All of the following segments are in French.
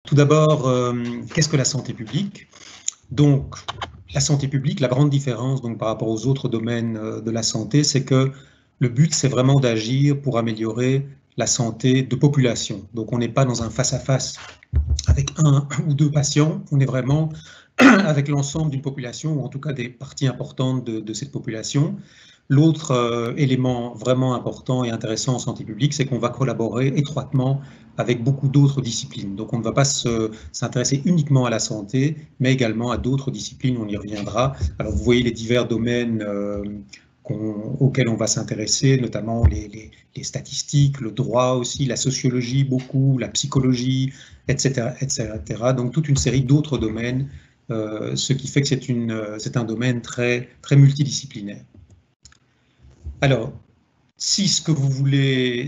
Tout d'abord, qu'est-ce que la santé publique? Donc, la santé publique, la grande différence donc, par rapport aux autres domaines de la santé, c'est que le but, c'est vraiment d'agir pour améliorer la santé de population. Donc, on n'est pas dans un face-à-face avec un ou deux patients, on est vraiment avec l'ensemble d'une population, ou en tout cas des parties importantes de cette population. L'autre élément vraiment important et intéressant en santé publique, c'est qu'on va collaborer étroitement avec beaucoup d'autres disciplines. Donc on ne va pas s'intéresser uniquement à la santé, mais également à d'autres disciplines, on y reviendra. Alors vous voyez les divers domaines auxquels on va s'intéresser, notamment les statistiques, le droit aussi, la sociologie beaucoup, la psychologie, etc., etc. Donc toute une série d'autres domaines, ce qui fait que c'est un domaine très, très multidisciplinaire. Alors, si ce que vous voulez,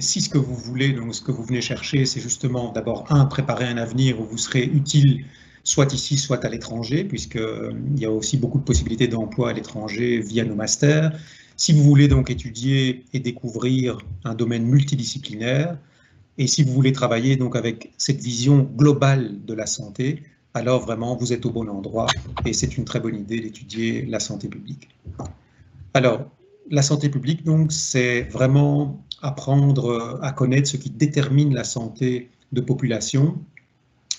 donc ce que vous venez chercher, c'est justement d'abord, préparer un avenir où vous serez utile, soit ici, soit à l'étranger, puisqu'il y a aussi beaucoup de possibilités d'emploi à l'étranger via nos masters. Si vous voulez donc étudier et découvrir un domaine multidisciplinaire, et si vous voulez travailler donc avec cette vision globale de la santé, alors vraiment, vous êtes au bon endroit, et c'est une très bonne idée d'étudier la santé publique. Alors, la santé publique, donc, c'est vraiment apprendre à connaître ce qui détermine la santé de population,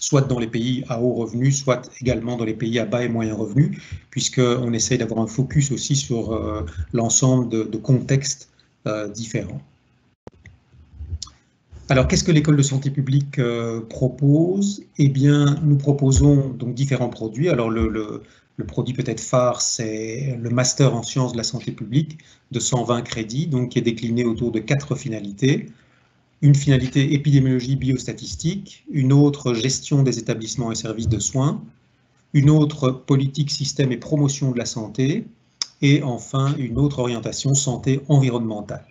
soit dans les pays à haut revenu, soit également dans les pays à bas et moyen revenu, puisqu'on essaie d'avoir un focus aussi sur l'ensemble de contextes différents. Alors, qu'est-ce que l'école de santé publique propose? Eh bien, nous proposons donc différents produits. Alors, le produit peut-être phare, c'est le master en sciences de la santé publique de 120 crédits, donc qui est décliné autour de 4 finalités. Une finalité épidémiologie biostatistique, une autre gestion des établissements et services de soins, une autre politique, système et promotion de la santé, et enfin une autre orientation santé environnementale.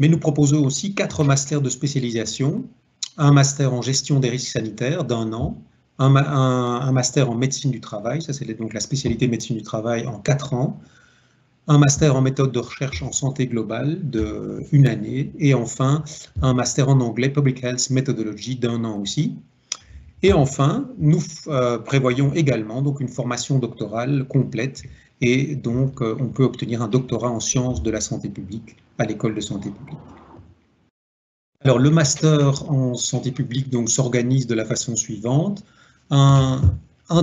Mais nous proposons aussi 4 masters de spécialisation, un master en gestion des risques sanitaires d'1 an, un master en médecine du travail, ça c'est donc la spécialité médecine du travail en 4 ans, un master en méthode de recherche en santé globale d'1 année, et enfin un master en anglais Public Health Methodology d'1 an aussi. Et enfin, nous prévoyons également donc une formation doctorale complète, et donc on peut obtenir un doctorat en sciences de la santé publique à l'école de santé publique. Alors le master en santé publique donc s'organise de la façon suivante: un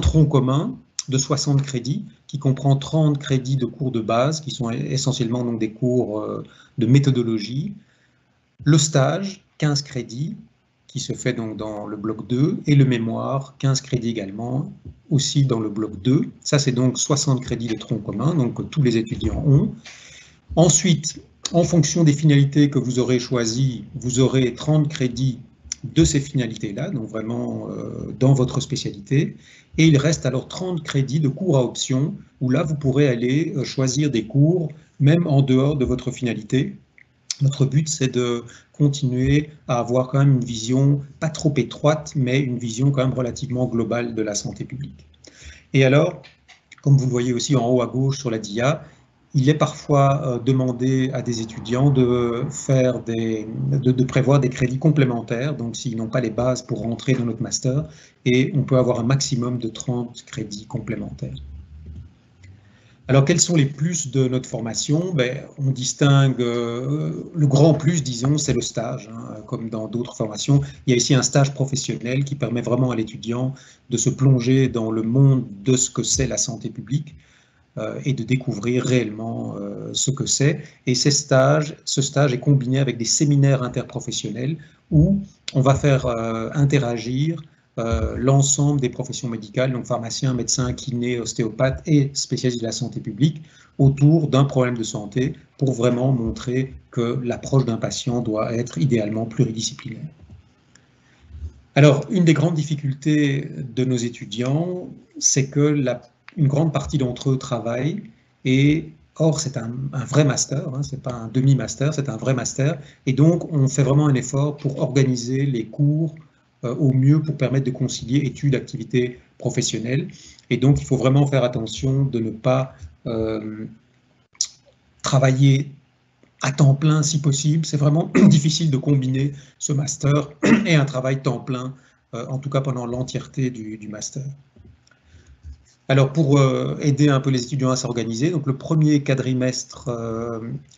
tronc commun de 60 crédits qui comprend 30 crédits de cours de base qui sont essentiellement donc des cours de méthodologie, le stage 15 crédits qui se fait donc dans le bloc 2, et le mémoire 15 crédits également aussi dans le bloc 2. Ça c'est donc 60 crédits de tronc commun, donc que tous les étudiants ont. Ensuite, en fonction des finalités que vous aurez choisies, vous aurez 30 crédits de ces finalités-là, donc vraiment dans votre spécialité, et il reste alors 30 crédits de cours à option, où là vous pourrez aller choisir des cours même en dehors de votre finalité. Notre but, c'est de continuer à avoir quand même une vision pas trop étroite, mais une vision quand même relativement globale de la santé publique. Et alors, comme vous le voyez aussi en haut à gauche sur la DIA, il est parfois demandé à des étudiants de prévoir des crédits complémentaires, donc s'ils n'ont pas les bases pour rentrer dans notre master, et on peut avoir un maximum de 30 crédits complémentaires. Alors, quels sont les plus de notre formation? On distingue le grand plus, disons, c'est le stage. Comme dans d'autres formations, il y a ici un stage professionnel qui permet vraiment à l'étudiant de se plonger dans le monde de ce que c'est la santé publique et de découvrir réellement ce que c'est. Et ce stage est combiné avec des séminaires interprofessionnels où on va faire interagir l'ensemble des professions médicales, donc pharmaciens, médecins, kinés, ostéopathes et spécialistes de la santé publique, autour d'un problème de santé pour vraiment montrer que l'approche d'un patient doit être idéalement pluridisciplinaire. Alors, une des grandes difficultés de nos étudiants, c'est que une grande partie d'entre eux travaillent, et or c'est un vrai master, c'est pas un demi-master, c'est un vrai master, et donc on fait vraiment un effort pour organiser les cours au mieux pour permettre de concilier études, activités professionnelles. Et donc, il faut vraiment faire attention de ne pas travailler à temps plein si possible. C'est vraiment difficile de combiner ce master et un travail temps plein en tout cas pendant l'entièreté du master. Alors, pour aider un peu les étudiants à s'organiser, donc le premier quadrimestre,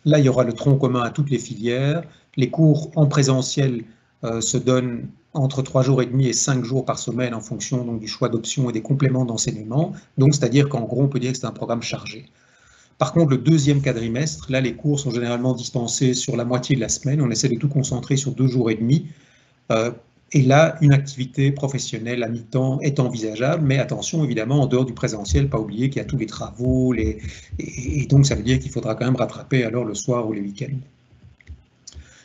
là, il y aura le tronc commun à toutes les filières. Les cours en présentiel se donnent entre 3 jours et demi et 5 jours par semaine en fonction donc, du choix d'options et des compléments d'enseignement. Donc, c'est-à-dire qu'en gros, on peut dire que c'est un programme chargé. Par contre, le deuxième quadrimestre, là, les cours sont généralement dispensés sur la moitié de la semaine. On essaie de tout concentrer sur 2 jours et demi. Et là, une activité professionnelle à mi-temps est envisageable, mais attention, évidemment, en dehors du présentiel, pas oublier qu'il y a tous les travaux, et donc ça veut dire qu'il faudra quand même rattraper alors le soir ou les week-ends.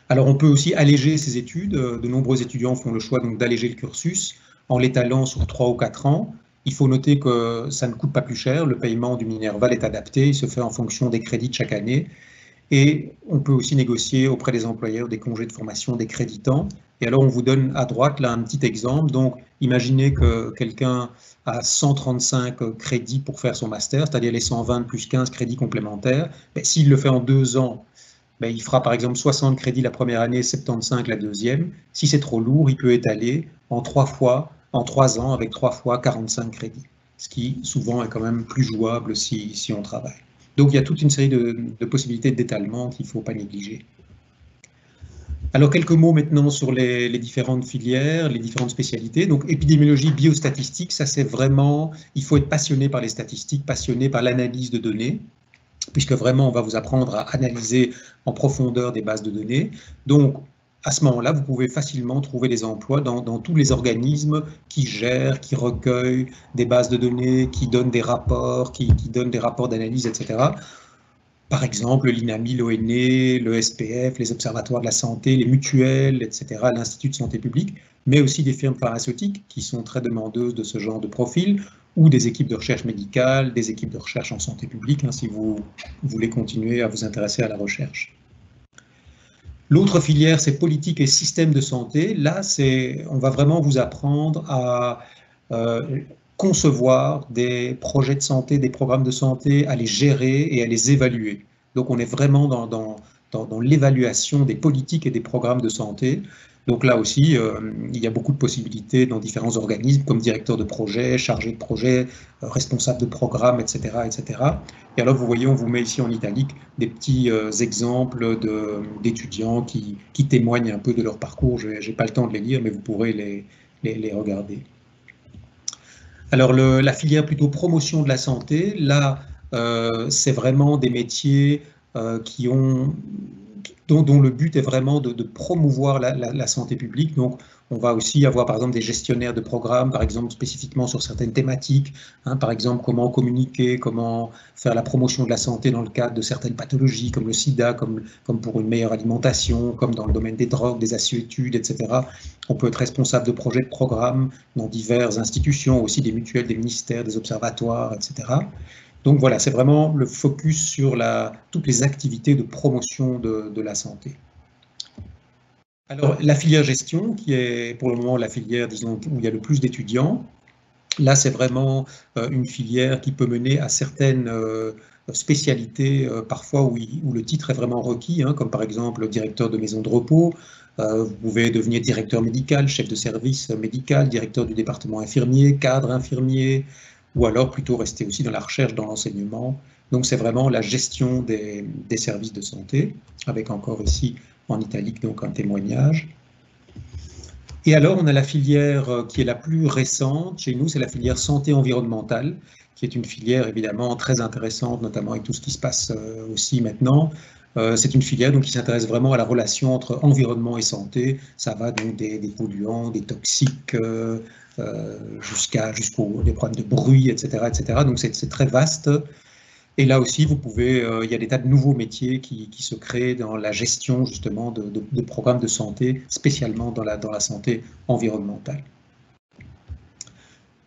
Alors, on peut aussi alléger ses études. De nombreux étudiants font le choix donc d'alléger le cursus en l'étalant sur 3 ou 4 ans. Il faut noter que ça ne coûte pas plus cher. Le paiement du Minerval est adapté. Il se fait en fonction des crédits de chaque année. Et on peut aussi négocier auprès des employeurs des congés de formation, des créditants. Et alors, on vous donne à droite là un petit exemple. Donc, imaginez que quelqu'un a 135 crédits pour faire son master, c'est-à-dire les 120 plus 15 crédits complémentaires. S'il le fait en 2 ans, il fera par exemple 60 crédits la première année, 75 la deuxième. Si c'est trop lourd, il peut étaler en 3 fois, en 3 ans, avec 3 fois 45 crédits, ce qui souvent est quand même plus jouable si on travaille. Donc il y a toute une série de possibilités d'étalement qu'il ne faut pas négliger. Alors quelques mots maintenant sur les différentes filières, les différentes spécialités. Donc épidémiologie, biostatistique, ça c'est vraiment, il faut être passionné par les statistiques, passionné par l'analyse de données, puisque vraiment on va vous apprendre à analyser en profondeur des bases de données. Donc à ce moment-là, vous pouvez facilement trouver des emplois dans tous les organismes qui gèrent, qui recueillent des bases de données, qui donnent des rapports, qui donnent des rapports d'analyse, etc. Par exemple, l'INAMI, l'ONE, le SPF, les observatoires de la santé, les mutuelles, etc., l'Institut de santé publique, mais aussi des firmes pharmaceutiques qui sont très demandeuses de ce genre de profil, ou des équipes de recherche médicale, des équipes de recherche en santé publique, si vous voulez continuer à vous intéresser à la recherche. L'autre filière, c'est politique et système de santé. Là, on va vraiment vous apprendre à concevoir des projets de santé, des programmes de santé, à les gérer et à les évaluer. Donc, on est vraiment dans l'évaluation des politiques et des programmes de santé. Donc là aussi, il y a beaucoup de possibilités dans différents organismes, comme directeur de projet, chargé de projet, responsable de programme, etc., etc. Et alors, vous voyez, on vous met ici en italique des petits exemples d'étudiants qui témoignent un peu de leur parcours. Je n'ai pas le temps de les lire, mais vous pourrez les regarder. Alors, la filière plutôt promotion de la santé, là, c'est vraiment des métiers dont le but est vraiment de promouvoir la santé publique. Donc, on va aussi avoir, par exemple, des gestionnaires de programmes, par exemple, spécifiquement sur certaines thématiques, par exemple, comment communiquer, comment faire la promotion de la santé dans le cadre de certaines pathologies, comme le sida, comme pour une meilleure alimentation, comme dans le domaine des drogues, des assuétudes, etc. On peut être responsable de projets de programmes dans diverses institutions, aussi des mutuelles, des ministères, des observatoires, etc. Donc voilà, c'est vraiment le focus sur toutes les activités de promotion de la santé. Alors, la filière gestion, qui est pour le moment la filière, disons, où il y a le plus d'étudiants, là, c'est vraiment une filière qui peut mener à certaines spécialités, parfois où le titre est vraiment requis, comme par exemple directeur de maison de repos. Vous pouvez devenir directeur médical, chef de service médical, directeur du département infirmier, cadre infirmier, ou alors plutôt rester aussi dans la recherche, dans l'enseignement. Donc c'est vraiment la gestion des services de santé, avec encore ici en italique donc un témoignage. Et alors on a la filière qui est la plus récente chez nous, c'est la filière santé environnementale, qui est une filière évidemment très intéressante, notamment avec tout ce qui se passe aussi maintenant. C'est une filière donc, qui s'intéresse vraiment à la relation entre environnement et santé. Ça va donc des polluants, des toxiques, jusqu'aux des problèmes de bruit, etc. etc. Donc c'est très vaste. Et là aussi, vous pouvez, il y a des tas de nouveaux métiers qui se créent dans la gestion justement de programmes de santé, spécialement dans la santé environnementale.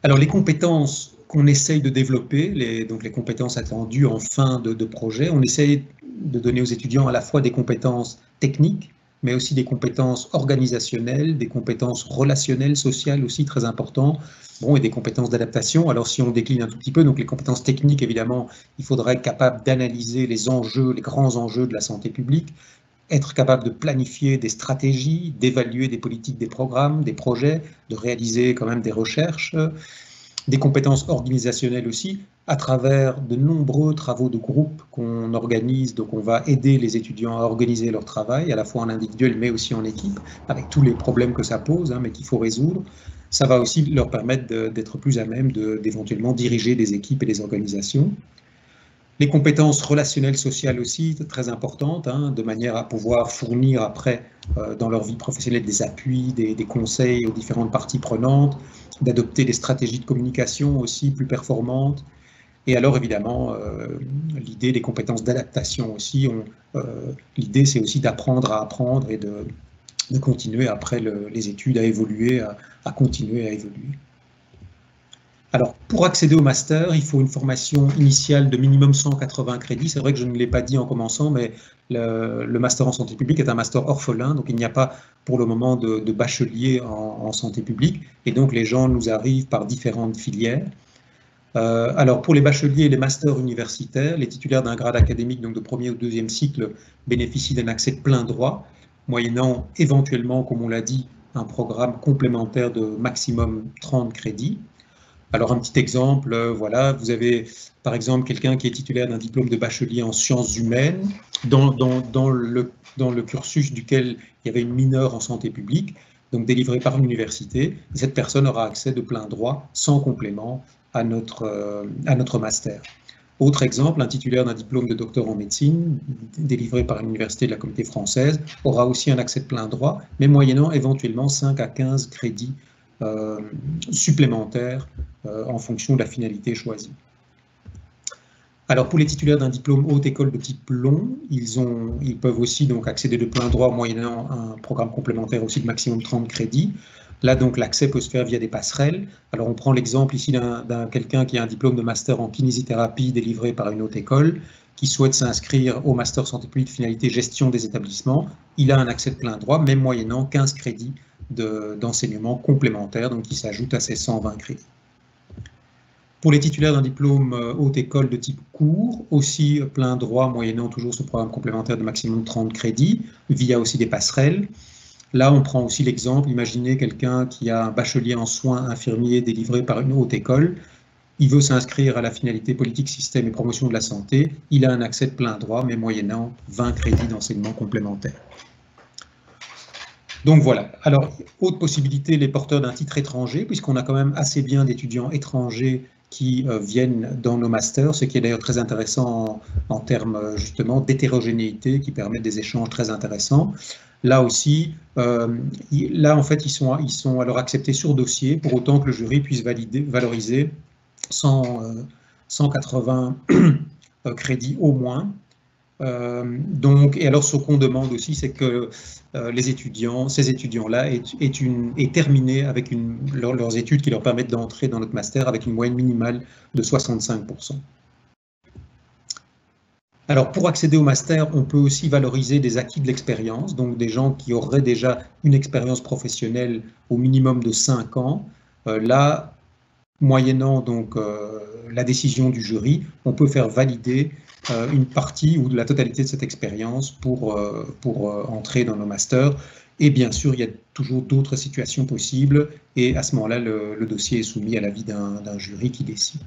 Alors les compétences qu'on essaye de développer, donc les compétences attendues en fin de projet, on essaye de donner aux étudiants à la fois des compétences techniques, mais aussi des compétences organisationnelles, des compétences relationnelles, sociales aussi, très importantes, et des compétences d'adaptation. Alors si on décline un tout petit peu, donc les compétences techniques, évidemment, il faudra être capable d'analyser les enjeux, les grands enjeux de la santé publique, être capable de planifier des stratégies, d'évaluer des politiques, des programmes, des projets, de réaliser quand même des recherches, des compétences organisationnelles aussi, à travers de nombreux travaux de groupe qu'on organise. Donc on va aider les étudiants à organiser leur travail, à la fois en individuel mais aussi en équipe, avec tous les problèmes que ça pose, mais qu'il faut résoudre. Ça va aussi leur permettre d'être plus à même d'éventuellement diriger des équipes et des organisations. Les compétences relationnelles sociales aussi, très importantes, de manière à pouvoir fournir après, dans leur vie professionnelle, des appuis, des conseils aux différentes parties prenantes, d'adopter des stratégies de communication aussi plus performantes. Et alors, évidemment, l'idée des compétences d'adaptation aussi. L'idée, c'est aussi d'apprendre à apprendre et de continuer après les études à évoluer, à continuer à évoluer. Alors, pour accéder au master, il faut une formation initiale de minimum 180 crédits. C'est vrai que je ne l'ai pas dit en commençant, mais le master en santé publique est un master orphelin, donc il n'y a pas pour le moment de bachelier en santé publique, et donc les gens nous arrivent par différentes filières. Alors, pour les bacheliers et les masters universitaires, les titulaires d'un grade académique, donc de premier ou deuxième cycle, bénéficient d'un accès de plein droit, moyennant éventuellement, comme on l'a dit, un programme complémentaire de maximum 30 crédits. Alors, un petit exemple, voilà, vous avez par exemple quelqu'un qui est titulaire d'un diplôme de bachelier en sciences humaines, dans le cursus duquel il y avait une mineure en santé publique, donc délivrée par l'université. Cette personne aura accès de plein droit, sans complément, à notre master. Autre exemple, un titulaire d'un diplôme de docteur en médecine, délivré par une université de la Communauté française, aura aussi un accès de plein droit, mais moyennant éventuellement 5 à 15 crédits supplémentaires en fonction de la finalité choisie. Alors, pour les titulaires d'un diplôme haute école de type long, ils peuvent aussi donc accéder de plein droit moyennant un programme complémentaire aussi de maximum 30 crédits. Là, donc, l'accès peut se faire via des passerelles. Alors, on prend l'exemple ici d'un quelqu'un qui a un diplôme de master en kinésithérapie délivré par une haute école, qui souhaite s'inscrire au master santé publique finalité gestion des établissements. Il a un accès de plein droit, même moyennant 15 crédits d'enseignement complémentaire, donc qui s'ajoute à ces 120 crédits. Pour les titulaires d'un diplôme haute école de type court, aussi plein droit, moyennant toujours ce programme complémentaire de maximum 30 crédits, via aussi des passerelles. Là, on prend aussi l'exemple, imaginez quelqu'un qui a un bachelier en soins infirmiers délivré par une haute école, il veut s'inscrire à la finalité politique, système et promotion de la santé, il a un accès de plein droit, mais moyennant 20 crédits d'enseignement complémentaire. Donc voilà. Alors, autre possibilité, les porteurs d'un titre étranger, puisqu'on a quand même assez bien d'étudiants étrangers qui viennent dans nos masters, ce qui est d'ailleurs très intéressant en termes justement d'hétérogénéité, qui permettent des échanges très intéressants. Là aussi, là en fait, ils sont alors acceptés sur dossier, pour autant que le jury puisse valoriser 180 crédits au moins. Et alors ce qu'on demande aussi, c'est que ces étudiants-là aient terminé avec leurs études qui leur permettent d'entrer dans notre master avec une moyenne minimale de 65%. Alors pour accéder au master, on peut aussi valoriser des acquis de l'expérience, donc des gens qui auraient déjà une expérience professionnelle au minimum de 5 ans. Là, moyennant donc la décision du jury, on peut faire valider une partie ou la totalité de cette expérience pour entrer dans nos masters. Et bien sûr, il y a toujours d'autres situations possibles et à ce moment-là, le dossier est soumis à l'avis d'un jury qui décide.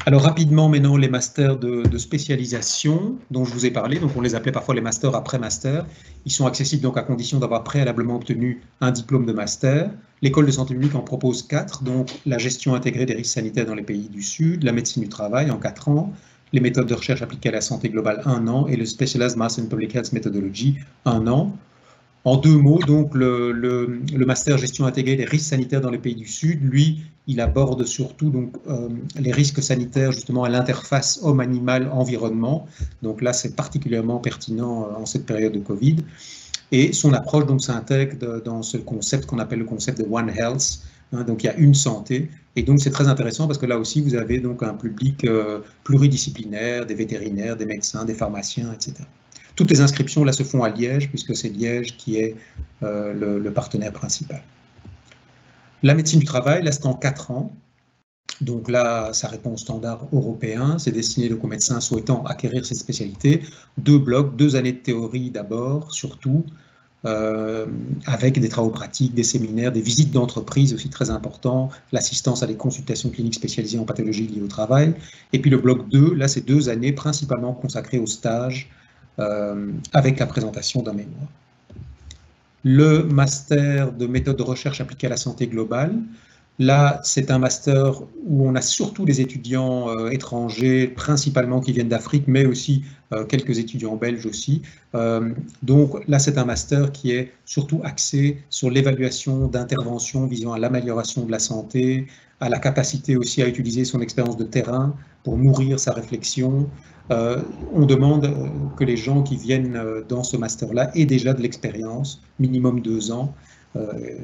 Alors rapidement maintenant, les masters de spécialisation dont je vous ai parlé, donc on les appelait parfois les masters après master, ils sont accessibles donc à condition d'avoir préalablement obtenu un diplôme de master. L'école de santé publique en propose 4, donc la gestion intégrée des risques sanitaires dans les pays du Sud, la médecine du travail en 4 ans, les méthodes de recherche appliquées à la santé globale 1 an et le Specialized Master in Public Health Methodology 1 an. En 2 mots, donc le master gestion intégrée des risques sanitaires dans les pays du Sud, lui, il aborde surtout donc, les risques sanitaires justement à l'interface homme-animal-environnement. Donc là, c'est particulièrement pertinent en cette période de Covid. Et son approche donc s'intègre dans ce concept qu'on appelle le concept de One Health. Donc il y a une santé. Et donc c'est très intéressant parce que là aussi, vous avez donc un public pluridisciplinaire, des vétérinaires, des médecins, des pharmaciens, etc. Toutes les inscriptions là se font à Liège, puisque c'est Liège qui est le partenaire principal. La médecine du travail, là c'est en 4 ans. Donc là, ça répond aux standards européens. C'est destiné aux médecins souhaitant acquérir cette spécialité. 2 blocs, 2 années de théorie d'abord, surtout, avec des travaux pratiques, des séminaires, des visites d'entreprise aussi très importants, l'assistance à des consultations cliniques spécialisées en pathologie liée au travail. Et puis le bloc 2, là, c'est 2 années principalement consacrées au stage avec la présentation d'un mémoire. Le master de méthode de recherche appliquée à la santé globale. Là, c'est un master où on a surtout des étudiants étrangers, principalement qui viennent d'Afrique, mais aussi quelques étudiants belges aussi. Donc là, c'est un master qui est surtout axé sur l'évaluation d'interventions visant à l'amélioration de la santé, à la capacité aussi à utiliser son expérience de terrain pour nourrir sa réflexion. On demande que les gens qui viennent dans ce master-là aient déjà de l'expérience, minimum 2 ans.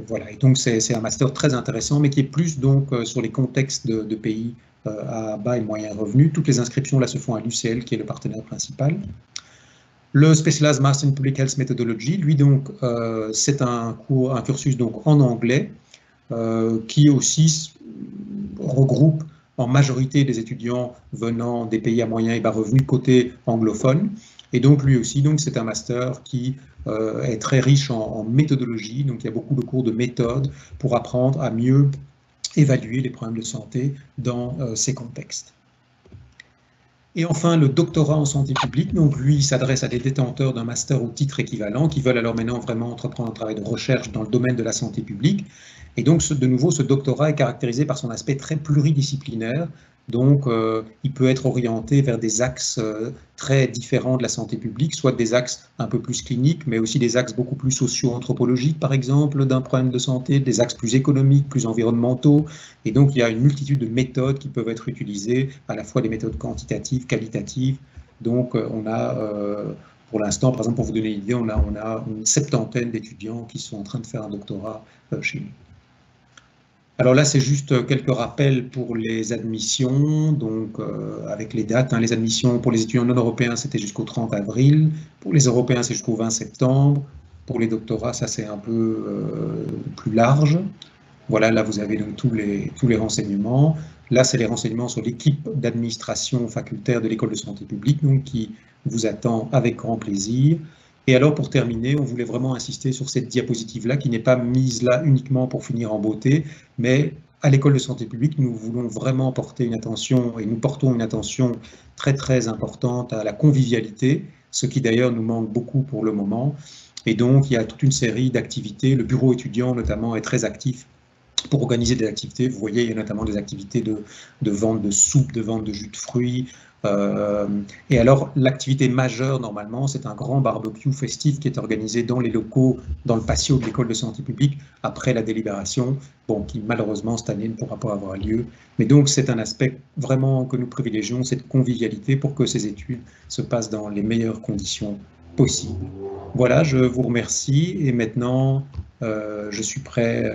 Voilà, et donc c'est un master très intéressant, mais qui est plus donc sur les contextes de pays à bas et moyens revenus. Toutes les inscriptions là se font à l'UCL, qui est le partenaire principal. Le Specialized Master in Public Health Methodology, lui donc, c'est un cursus donc en anglais, qui aussi regroupe en majorité des étudiants venant des pays à moyens et bas revenus côté anglophone. Et donc lui aussi, donc c'est un master qui est très riche en méthodologie, donc il y a beaucoup de cours de méthode pour apprendre à mieux évaluer les problèmes de santé dans ces contextes. Et enfin, le doctorat en santé publique, donc lui, il s'adresse à des détenteurs d'un master ou titre équivalent qui veulent alors maintenant vraiment entreprendre un travail de recherche dans le domaine de la santé publique. Et donc, de nouveau, ce doctorat est caractérisé par son aspect très pluridisciplinaire. Donc, il peut être orienté vers des axes très différents de la santé publique, soit des axes un peu plus cliniques, mais aussi des axes beaucoup plus socio-anthropologiques, par exemple, d'un problème de santé, des axes plus économiques, plus environnementaux. Et donc, il y a une multitude de méthodes qui peuvent être utilisées, à la fois des méthodes quantitatives, qualitatives. Donc, on a, pour l'instant, par exemple, pour vous donner une idée, on a une 70aine d'étudiants qui sont en train de faire un doctorat chez nous. Alors là, c'est juste quelques rappels pour les admissions, donc avec les dates. Les admissions pour les étudiants non européens, c'était jusqu'au 30 avril. Pour les européens, c'est jusqu'au 20 septembre. Pour les doctorats, ça c'est un peu plus large. Voilà, là vous avez donc tous les renseignements. Là, c'est les renseignements sur l'équipe d'administration facultaire de l'École de santé publique, donc qui vous attend avec grand plaisir. Et alors, pour terminer, on voulait vraiment insister sur cette diapositive-là, qui n'est pas mise là uniquement pour finir en beauté, mais à l'École de santé publique, nous voulons vraiment porter une attention, et nous portons une attention très très importante à la convivialité, ce qui d'ailleurs nous manque beaucoup pour le moment. Et donc, il y a toute une série d'activités. Le bureau étudiant, notamment, est très actif pour organiser des activités. Vous voyez, il y a notamment des activités de vente de soupe, de vente de jus de fruits. Et alors, l'activité majeure, normalement, c'est un grand barbecue festif qui est organisé dans les locaux, dans le patio de l'École de santé publique, après la délibération, bon, qui malheureusement, cette année, ne pourra pas avoir lieu. Mais donc, c'est un aspect vraiment que nous privilégions, cette convivialité pour que ces études se passent dans les meilleures conditions possibles. Voilà, je vous remercie et maintenant, je suis prêt,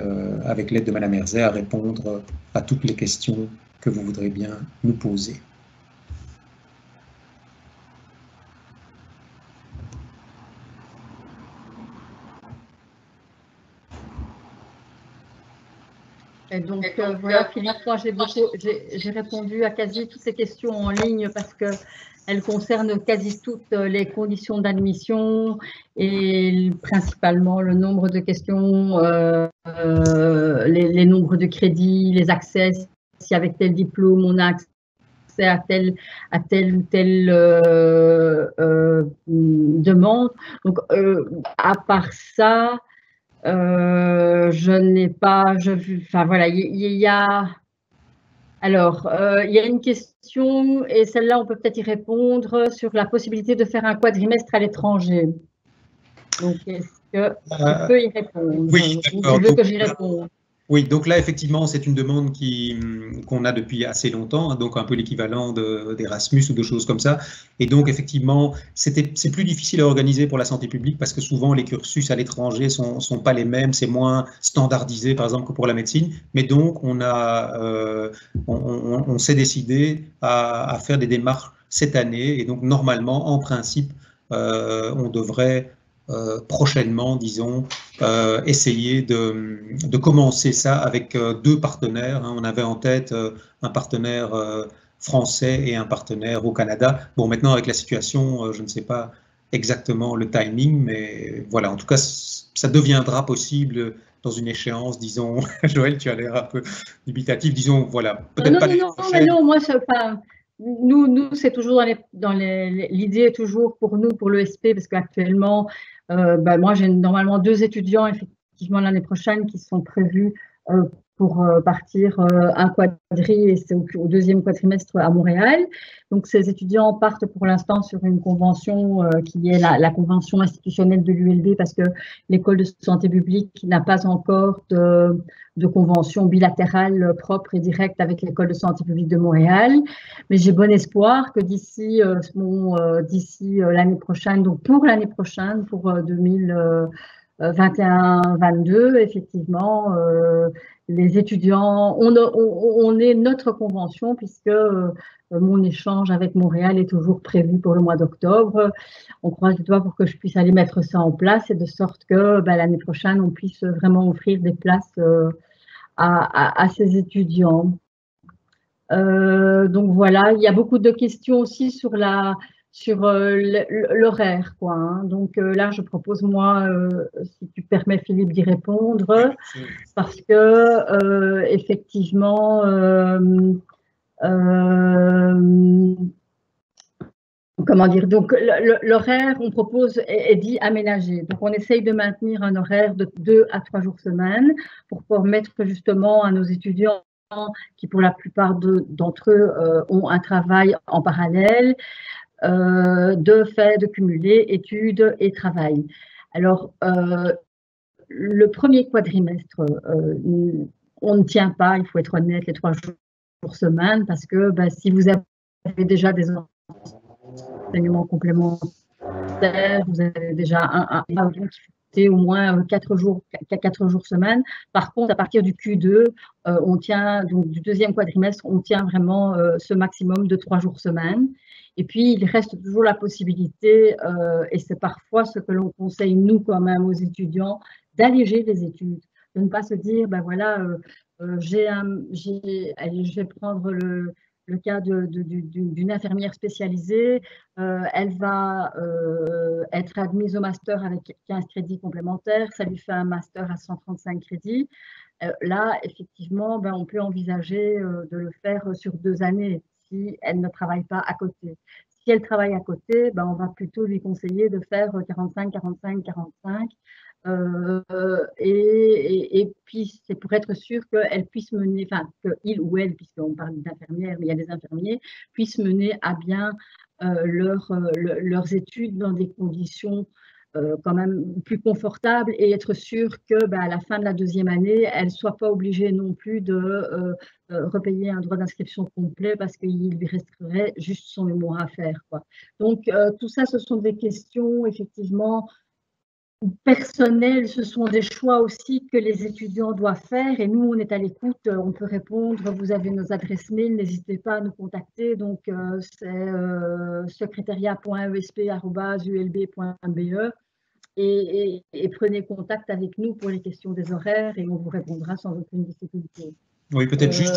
avec l'aide de Madame Herzey, à répondre à toutes les questions que vous voudrez bien nous poser. Et donc voilà, Philippe, moi j'ai répondu à quasi toutes ces questions en ligne parce qu'elles concernent quasi toutes les conditions d'admission et principalement le nombre de questions, les nombres de crédits, les accès, si avec tel diplôme on a accès à telle ou telle demande. Donc à part ça, je n'ai pas, enfin voilà, il y a, alors, il y a une question, et celle-là, on peut peut-être y répondre, sur la possibilité de faire un quadrimestre à l'étranger. Donc, est-ce que tu peux y répondre? Oui, ou tu veux que j'y réponde? Oui, donc là, effectivement, c'est une demande qu'on a depuis assez longtemps, donc un peu l'équivalent d'Erasmus ou de choses comme ça. Et donc, effectivement, c'est plus difficile à organiser pour la santé publique parce que souvent, les cursus à l'étranger ne sont pas les mêmes, c'est moins standardisé, par exemple, que pour la médecine. Mais donc, on s'est décidé à faire des démarches cette année. Et donc, normalement, en principe, on devrait prochainement, disons, essayer de commencer ça avec deux partenaires. On avait en tête un partenaire français et un partenaire au Canada. Bon, maintenant, avec la situation, je ne sais pas exactement le timing, mais voilà, en tout cas, ça deviendra possible dans une échéance, disons. Joël, tu as l'air un peu dubitatif, disons, voilà, peut-être pas l'année prochaine. Non, moi, nous c'est toujours l'idée est toujours pour nous, pour l'ESP, parce qu'actuellement, moi, j'ai normalement 2 étudiants, effectivement, l'année prochaine, qui sont prévus pour partir un quadri, et c'est au deuxième quadrimestre à Montréal. Donc, ces étudiants partent pour l'instant sur une convention qui est la convention institutionnelle de l'ULB, parce que l'école de santé publique n'a pas encore de convention bilatérale propre et directe avec l'école de santé publique de Montréal. Mais j'ai bon espoir que d'ici l'année prochaine, donc pour l'année prochaine, pour 2021-22, effectivement, les étudiants, on est notre convention, puisque mon échange avec Montréal est toujours prévu pour le mois d'octobre. On croise les doigts pour que je puisse aller mettre ça en place, et de sorte que l'année prochaine, on puisse vraiment offrir des places à ces étudiants. Donc voilà, il y a beaucoup de questions aussi sur l'horaire, quoi. Donc là, je propose, moi, si tu permets, Philippe, d'y répondre, parce que effectivement, comment dire, donc l'horaire, on propose, est dit aménagé. Donc on essaye de maintenir un horaire de 2 à 3 jours semaine pour permettre justement à nos étudiants, qui pour la plupart d'entre eux ont un travail en parallèle, de cumuler études et travail. Alors, le premier quadrimestre, on ne tient pas, il faut être honnête, les 3 jours semaine, parce que si vous avez déjà des enseignements complémentaires, vous avez déjà au moins 4 jours semaine. Par contre, à partir du Q2, on tient, donc du deuxième quadrimestre, on tient vraiment ce maximum de 3 jours semaine. Et puis, il reste toujours la possibilité, et c'est parfois ce que l'on conseille, nous, quand même, aux étudiants, d'alléger les études, de ne pas se dire, voilà, je vais prendre le cas d'une infirmière spécialisée, elle va être admise au master avec 15 crédits complémentaires, ça lui fait un master à 135 crédits. Là, effectivement, on peut envisager de le faire sur 2 années si elle ne travaille pas à côté. Si elle travaille à côté, on va plutôt lui conseiller de faire 45, 45, 45. Et puis, c'est pour être sûr qu'elle puisse mener, enfin, qu'il ou elle, puisqu'on parle d'infirmières, mais il y a des infirmiers, puissent mener à bien leurs études dans des conditions quand même plus confortables, et être sûr que à la fin de la 2e année, elle ne soit pas obligée non plus de repayer un droit d'inscription complet, parce qu'il lui resterait juste son mémoire à faire, quoi. Donc, tout ça, ce sont des questions, effectivement, personnels, ce sont des choix aussi que les étudiants doivent faire, et nous, on est à l'écoute, on peut répondre, vous avez nos adresses mail, n'hésitez pas à nous contacter, donc c'est secrétariat.esp@ulb.be, et prenez contact avec nous pour les questions des horaires, et on vous répondra sans aucune difficulté. Oui, peut-être juste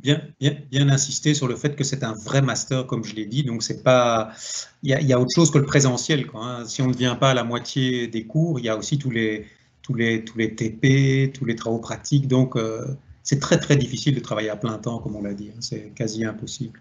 bien insister sur le fait que c'est un vrai master, comme je l'ai dit. Donc, c'est pas, il y a autre chose que le présentiel, quoi. Si on ne vient pas à la moitié des cours, il y a aussi tous les TP, tous les travaux pratiques. Donc, c'est très, très difficile de travailler à plein temps, comme on l'a dit. C'est quasi impossible.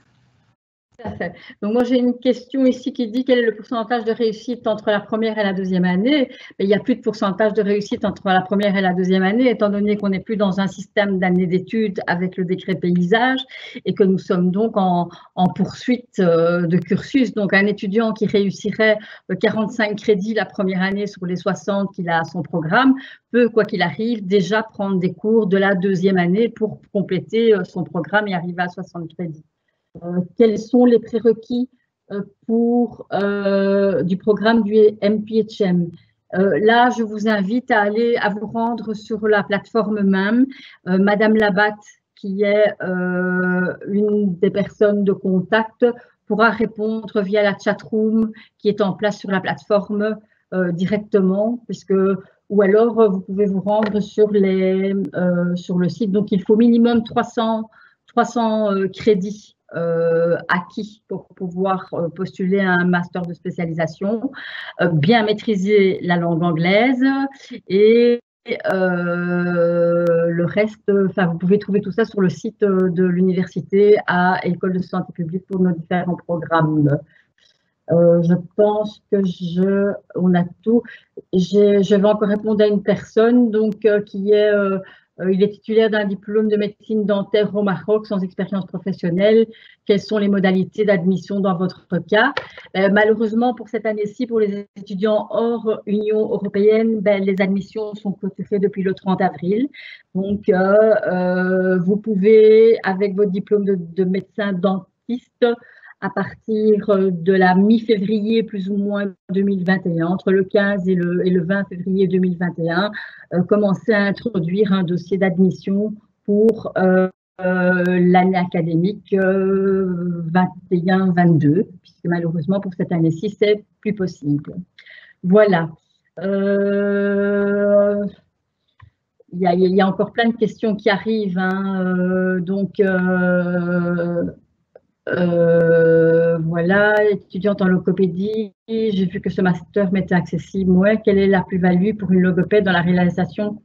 Donc, moi, j'ai une question ici qui dit quel est le pourcentage de réussite entre la première et la 2e année. Mais il n'y a plus de pourcentage de réussite entre la première et la 2e année, étant donné qu'on n'est plus dans un système d'année d'études avec le décret paysage, et que nous sommes donc en poursuite de cursus. Donc, un étudiant qui réussirait 45 crédits la première année sur les 60 qu'il a à son programme peut, quoi qu'il arrive, déjà prendre des cours de la 2e année pour compléter son programme et arriver à 60 crédits. Quels sont les prérequis du programme du MPHM? Là, je vous invite à vous rendre sur la plateforme même. Madame Labatte, qui est une des personnes de contact, pourra répondre via la chatroom qui est en place sur la plateforme directement, ou alors vous pouvez vous rendre sur le site. Donc, il faut minimum 300 crédits acquis pour pouvoir postuler à un master de spécialisation, bien maîtriser la langue anglaise et le reste, vous pouvez trouver tout ça sur le site de l'université à École de santé publique pour nos différents programmes. Je pense que on a tout. Je vais encore répondre à une personne donc, il est titulaire d'un diplôme de médecine dentaire au Maroc sans expérience professionnelle. Quelles sont les modalités d'admission dans votre cas? Malheureusement, pour cette année-ci, pour les étudiants hors Union européenne, les admissions sont clôturées depuis le 30 avril. Donc, vous pouvez, avec votre diplôme de médecin dentiste, à partir de la mi-février plus ou moins 2021, entre le 15 et le 20 février 2021, commencer à introduire un dossier d'admission pour l'année académique 21-22, puisque malheureusement pour cette année-ci, c'est plus possible. Voilà. Il y a encore plein de questions qui arrivent, hein, donc voilà, étudiante en logopédie, j'ai vu que ce master m'était accessible. Ouais, quelle est la plus-value pour une logopède dans la réalisation?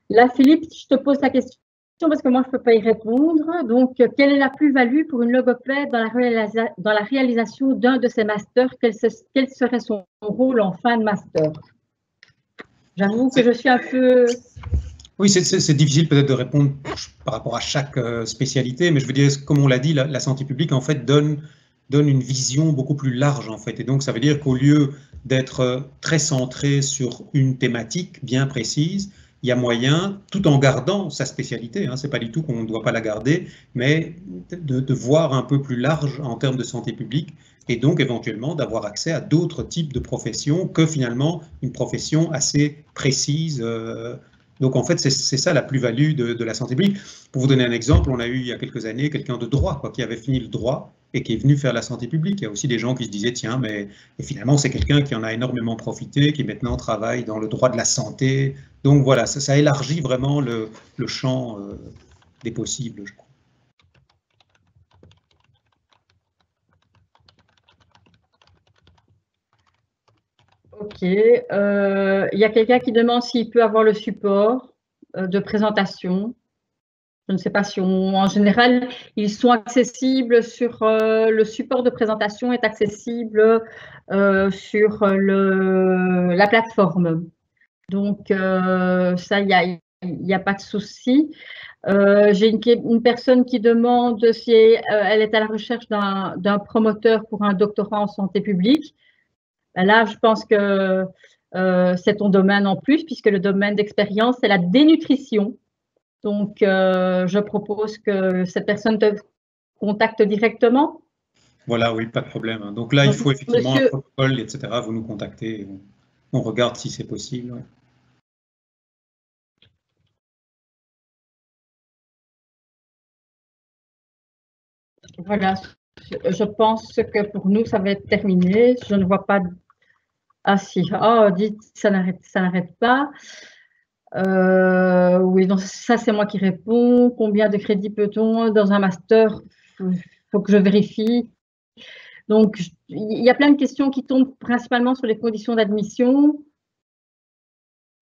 Là, Philippe, je te pose la question parce que moi, je ne peux pas y répondre. Donc, quelle est la plus-value pour une logopède dans la réalisation d'un de ces masters? Quel serait son rôle en fin de master? J'avoue que je suis un peu… Oui, c'est difficile peut-être de répondre par rapport à chaque spécialité, mais je veux dire, comme on l'a dit, la santé publique en fait donne une vision beaucoup plus large en fait, et donc ça veut dire qu'au lieu d'être très centré sur une thématique bien précise, il y a moyen, tout en gardant sa spécialité, hein, c'est pas du tout qu'on ne doit pas la garder, mais de voir un peu plus large en termes de santé publique, et donc éventuellement d'avoir accès à d'autres types de professions que finalement une profession assez précise. Donc en fait, c'est ça la plus-value de la santé publique. Pour vous donner un exemple, on a eu il y a quelques années quelqu'un de droit qui avait fini le droit et qui est venu faire la santé publique. Il y a aussi des gens qui se disaient, tiens, mais finalement c'est quelqu'un qui en a énormément profité, qui maintenant travaille dans le droit de la santé. Donc voilà, ça élargit vraiment le champ des possibles, je crois. Ok. Il y a quelqu'un qui demande s'il peut avoir le support de présentation. Je ne sais pas si en général, ils sont accessibles sur le support de présentation est accessible sur la plateforme. Donc, ça, il n'y a pas de souci. J'ai une personne qui demande si elle est à la recherche d'un promoteur pour un doctorat en santé publique. Là, je pense que c'est ton domaine en plus, puisque le domaine d'expérience, c'est la dénutrition. Donc, je propose que cette personne te contacte directement. Voilà, oui, pas de problème. Donc là, il faut effectivement un protocole, etc. Vous nous contactez, on regarde si c'est possible. Ouais. Voilà, je pense que pour nous, ça va être terminé. Je ne vois pas… Ah si, oh, dites, ça n'arrête pas. Oui, donc ça, c'est moi qui réponds. Combien de crédits peut-on dans un master? Il faut que je vérifie. Donc, il y a plein de questions qui tombent principalement sur les conditions d'admission.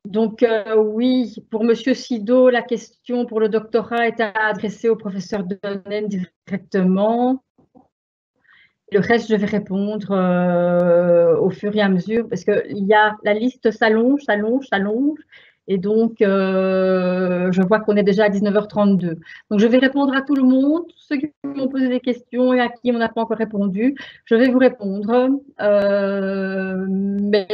Donc, oui, pour Monsieur Sido, la question pour le doctorat est adressée au professeur Donen directement. Le reste, je vais répondre au fur et à mesure parce que la liste s'allonge. Et donc, je vois qu'on est déjà à 19h32. Donc, je vais répondre à tout le monde, ceux qui m'ont posé des questions et à qui on n'a pas encore répondu. Je vais vous répondre. Mais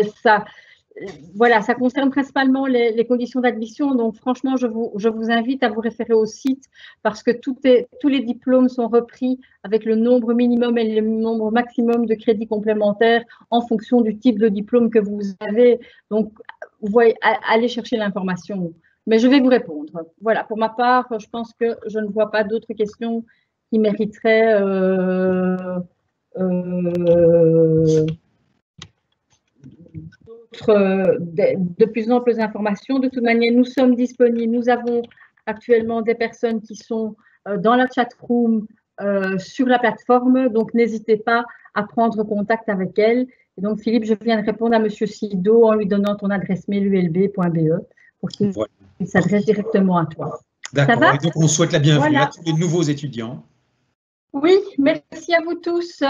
voilà, ça concerne principalement les conditions d'admission. Donc, franchement, je vous invite à vous référer au site parce que tous les diplômes sont repris avec le nombre minimum et le nombre maximum de crédits complémentaires en fonction du type de diplôme que vous avez. Donc, vous voyez, allez chercher l'information. Mais je vais vous répondre. Voilà, pour ma part, je pense que je ne vois pas d'autres questions qui mériteraient de plus amples informations. De toute manière, nous sommes disponibles. Nous avons actuellement des personnes qui sont dans la chat room sur la plateforme, donc n'hésitez pas à prendre contact avec elles. Et donc, Philippe, je viens de répondre à M. Sido en lui donnant ton adresse mail ulb.be pour qu'il s'adresse directement à toi. D'accord. Et donc, on souhaite la bienvenue à tous les nouveaux étudiants. Oui, merci à vous tous.